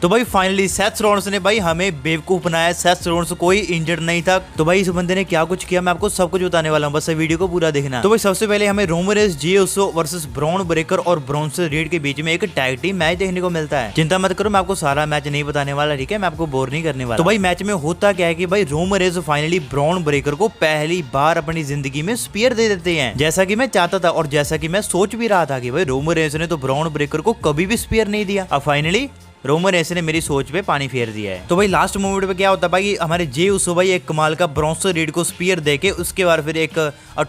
तो भाई finally Seth Rollins ने भाई हमें बेवकूफ बनाया। सेथ रॉलिन्स कोई इंजर्ड नहीं था। तो भाई इस बंदे ने क्या कुछ किया मैं आपको सब कुछ बताने वाला हूँ, बस वीडियो को पूरा देखना। तो भाई सबसे पहले हमें रोमन रेंस, जे उसो वर्सेस ब्रॉन ब्रेकर और ब्रॉन्सन रीड के बीच में एक टैग टीम मैच देखने को मिलता है। चिंता मत करो, मैं आपको सारा मैच नहीं बताने वाला, ठीक है, मैं आपको बोर नहीं करने वाला। तो भाई मैच में होता क्या है कि भाई Roman Reigns finally Bron Breakker को पहली बार अपनी जिंदगी में स्पीयर दे देते हैं, जैसा कि मैं चाहता था और जैसा कि मैं सोच भी रहा था कि भाई रोमन रेंस ने तो ब्रॉन ब्रेकर को कभी भी स्पीयर नहीं दिया। अब फाइनली रोमन रेंस ने मेरी सोच पे पानी फेर दिया है। तो भाई लास्ट मोमेंट पे क्या होता है भाई, हमारे जे उसो भाई एक कमाल का ब्रॉन्सन रीड को स्पीयर देके उसके बाद फिर एक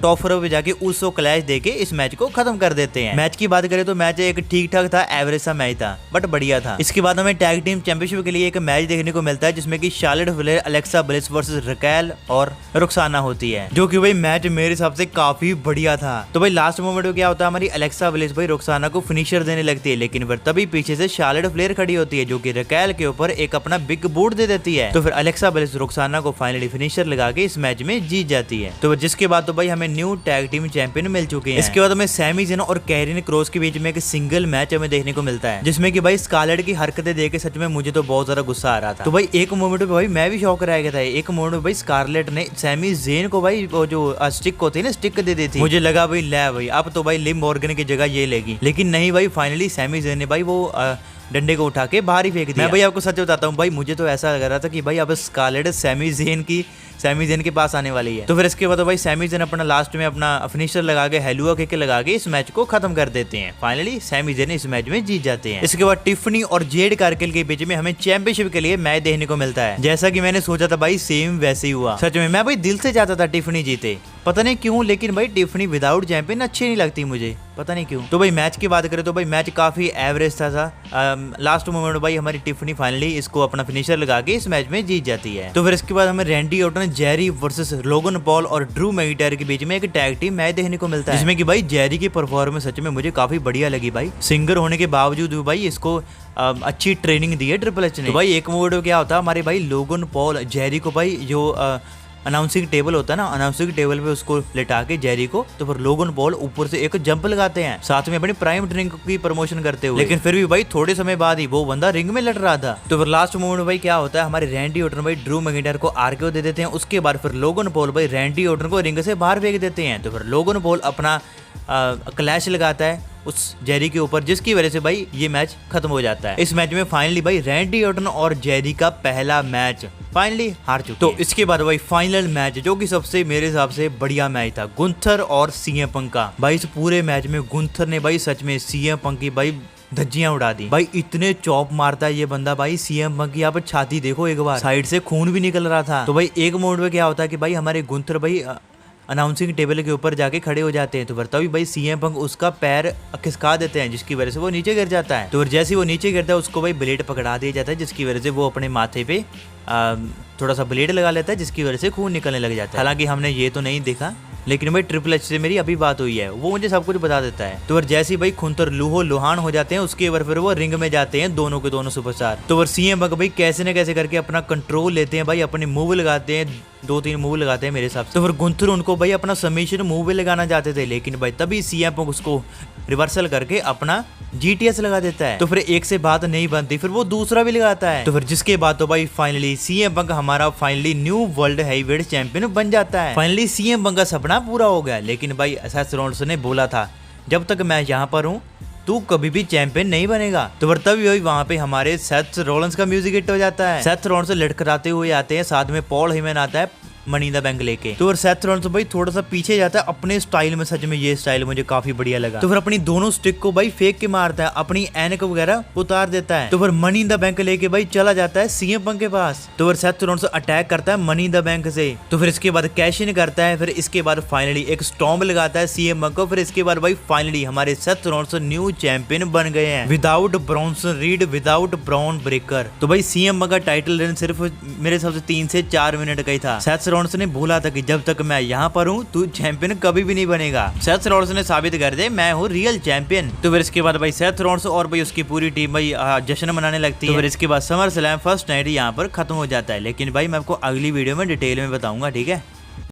टॉफर पे जाके उसो क्लैश देके इस मैच को खत्म कर देते हैं। मैच की बात करें तो मैच एक ठीक ठाक था, एवरेज सा मैच था बट बढ़िया था। इसके बाद हमें टैग टीम चैंपियनशिप के लिए एक मैच देखने को मिलता है जिसमें कि Charlotte Flair, Alexa bliss versus Raquel और रुक्साना होती है, जो कि भाई मैच मेरे हिसाब से काफी बढ़िया था। तो भाई लास्ट मोमेंट में क्या होता है, हमारी अलेक्सा ब्लिस भाई रुक्साना को फिनिशर देने लगती है, लेकिन फिर तभी पीछे से शार्लेट फ्लेयर खड़ी होती है जो कि रकेल के ऊपर एक अपना बिग बूट दे देती है। तो फिर अलेक्सा ब्लिस रुक्साना को फाइनली फिनिशर लगा के इस मैच में जीत जाती है। तो जिसके बाद तो भाई हमें न्यू टैग टीम चैंपियन मिल चुके हैं। इसके बाद हमें सैमी ज़ेन और कैरिन क्रॉस के बीच में एक सिंगल मैच हमें देखने को मिलता है, जिसमें कि भाई स्कारलेट की हरकतें देख के सच में मुझे तो बहुत ज्यादा गुस्सा आ रहा था। तो भाई एक मोमेंट पे भाई मैं भी शॉक रह गया था। एक मोमेंट में भाई स्कारलेट ने सैमी ज़ेन को भाई वो जो स्टिक होती है ना, स्टिक दे दी थी। मुझे लगा भाई ले भाई अब तो भाई लिम मॉर्गन की जगह ये लेगी, लेकिन नहीं भाई फाइनली सैमी ज़ेन ने भाई वो डंडे को उठा के बाहर ही फेंक दिया। मैं भाई आपको सच बताता हूँ भाई, मुझे तो ऐसा लग रहा था कि भाई अब स्कारलेट सैमी ज़ेन के पास आने वाली है। तो फिर इसके बाद भाई सैमी ज़ेन अपना लास्ट में अपना फिनिशर लगा के हेलुआ किक लगा के इस मैच को खत्म कर देते हैं। फाइनली सैमी ज़ेन इस मैच में जीत जाते हैं। इसके बाद टिफनी और जेड कार्गिल के बीच में हमें चैंपियनशिप के लिए मैच देखने को मिलता है। जैसा कि मैंने सोचा था भाई सेम वैसे ही हुआ। सच में मैं भाई दिल से चाहता था टिफनी जीते, पता नहीं क्यों, लेकिन भाई टिफनी विदाउट चैंपियन अच्छी नहीं लगती मुझे, पता नहीं क्यों। तो भाई मैच की बात करें तो भाई मैच काफी एवरेज था। लास्ट मोमेंट में भाई हमारी टिफनी फाइनली इसको अपना फिनिशर लगा के इस मैच में जीत जाती है। तो फिर इसके बाद हमें Randy Orton, Jerry versus Logan Paul और ड्रू मैकिंटायर के बीच में एक टैग टीम मैच देखने को मिलता है, जिसमें कि भाई जेरी की परफॉर्मेंस सच में मुझे काफी बढ़िया लगी। भाई सिंगर होने के बावजूद भाई इसको अच्छी ट्रेनिंग दी है ट्रिपल एच ने। तो भाई एक मोमेंट में क्या होता है, हमारे भाई लोगन पॉल जेरी को भाई जो अनाउंसिंग टेबल होता है ना, अनाउंसिंग टेबल पे उसको लेटा के जेरी को, तो फिर लोगन पॉल ऊपर से एक जंप लगाते हैं साथ में अपनी प्राइम ड्रिंक की प्रमोशन करते हुए। लेकिन फिर भी भाई थोड़े समय बाद ही वो बंदा रिंग में लड़ रहा था। तो फिर लास्ट मोमेंट भाई क्या होता है, हमारे रैंडी ऑर्टन भाई ड्रू मैकिंटायर को आरकेओ दे देते हैं। उसके बाद फिर लोगन पॉल भाई रैंडी ऑर्टन को रिंग से बाहर फेंक देते हैं। तो फिर लोगन पॉल अपना क्लैश लगाता है उस जेरी के ऊपर, जिसकी वजह से भाई ये मैच खत्म हो जाता है। इस मैच में फाइनली भाई रैंडी ऑर्टन और जेरी का पहला मैच फाइनली हार चुके। तो इसके बाद भाई फाइनल मैच जो कि सबसे मेरे हिसाब से बढ़िया मैच था, गुंथर और सीएम पंक का। भाई इस पूरे मैच में गुंथर ने भाई सच में सीएम पंक की भाई धज्जियां उड़ा दी। भाई इतने चॉप मारता है ये बंदा। भाई सीएम पंक की यहाँ पर छाती देखो, एक बार साइड से खून भी निकल रहा था। तो भाई एक मोमेंट में क्या होता है कि भाई हमारे गुंथर भाई अनाउंसिंग टेबल के ऊपर जाके खड़े हो जाते हैं। तो तभी भाई सीएम पंक उसका पैर खिसका देते हैं, जिसकी वजह से वो नीचे गिर जाता है। तो जैसे वो नीचे गिरता है उसको भाई ब्लेड पकड़ा दिया जाता है, जिसकी वजह से वो अपने माथे पे थोड़ा सा ब्लेड लगा लेता है, जिसकी वजह से खून निकलने लग जाता है। हालांकि हमने ये तो नहीं देखा, लेकिन भाई ट्रिपल एच से मेरी अभी बात हुई है, वो मुझे सब कुछ बता देता है। तो फिर जैसे भाई खुंतर लूहो लुहान हो जाते हैं, उसके बाद फिर वो रिंग में जाते हैं दोनों के दोनों सुपरस्टार। तो फिर सीएम पंक भाई कैसे न कैसे करके अपना कंट्रोल लेते हैं भाई, अपने मूव लगाते हैं, 2-3 मूव लगाते हैं मेरे हिसाब से। तो फिर गुंथर उनको भाई अपना सबमिशन मूव भी लगाना चाहते थे, लेकिन भाई तभी सीएम पंक उसको रिवर्सल करके अपना जीटीएस लगा देता है। तो फिर एक से बात नहीं बनती, फिर वो दूसरा भी लगाता है। तो फिर जिसके बाद तो भाई फाइनली सीएम पंक हमारा finally new world heavyweight champion बन जाता है। फाइनली सीएम पंक का सपना पूरा हो गया। लेकिन भाई सेथ रॉलिन्स ने बोला था जब तक मैं यहाँ पर हूँ तू कभी भी चैंपियन नहीं बनेगा। तो फिर तभी भाई वहाँ पे हमारे सेथ रॉलिन्स का म्यूजिक हिट हो जाता है। सेथ रॉलिन्स लड़खड़ाते हुए आते हैं, साथ में पॉल हेमन आता है मनी इन द बैंक लेके। तो फिर सेथ रॉलिन्स भाई थोड़ा सा पीछे जाता है अपने स्टाइल में। सच में ये स्टाइल मुझे काफी बढ़िया लगा। तो फिर अपनी दोनों स्टिक को भाई फेंक के मारता है, अपनी एनक वगैरह उतार देता है। तो फिर मनी इन द बैंक लेके भाई चला जाता है सीएम पंक के पास। तो फिर सेथ रॉलिन्स अटैक करता है मनी इन द बैंक से। तो फिर इसके बाद कैश इन करता है। फिर इसके बाद फाइनली एक स्टॉम्प लगाता है सीएम पंक को। फिर इसके बाद भाई फाइनली हमारे सेथ रॉलिन्स न्यू चैंपियन बन गए हैं without Bronson read, without Bron Breakker. तो भाई सीएम पंक का टाइटल रन सिर्फ मेरे हिसाब से 3 से 4 मिनट का ही था। सेथ रॉलिन्स ने बोला था कि जब तक मैं यहाँ पर हूँ तू चैंपियन कभी भी नहीं बनेगा। सेथ रॉलिन्स ने साबित कर दे मैं हूँ रियल चैंपियन। तो फिर इसके बाद भाई सेथ रॉलिन्स और भाई उसकी पूरी टीम भाई जश्न मनाने लगती है। तो फिर इसके बाद समर स्लैम फर्स्ट नाइट यहाँ पर खत्म हो जाता है। लेकिन भाई मैं आपको अगली वीडियो में डिटेल में बताऊंगा, ठीक है।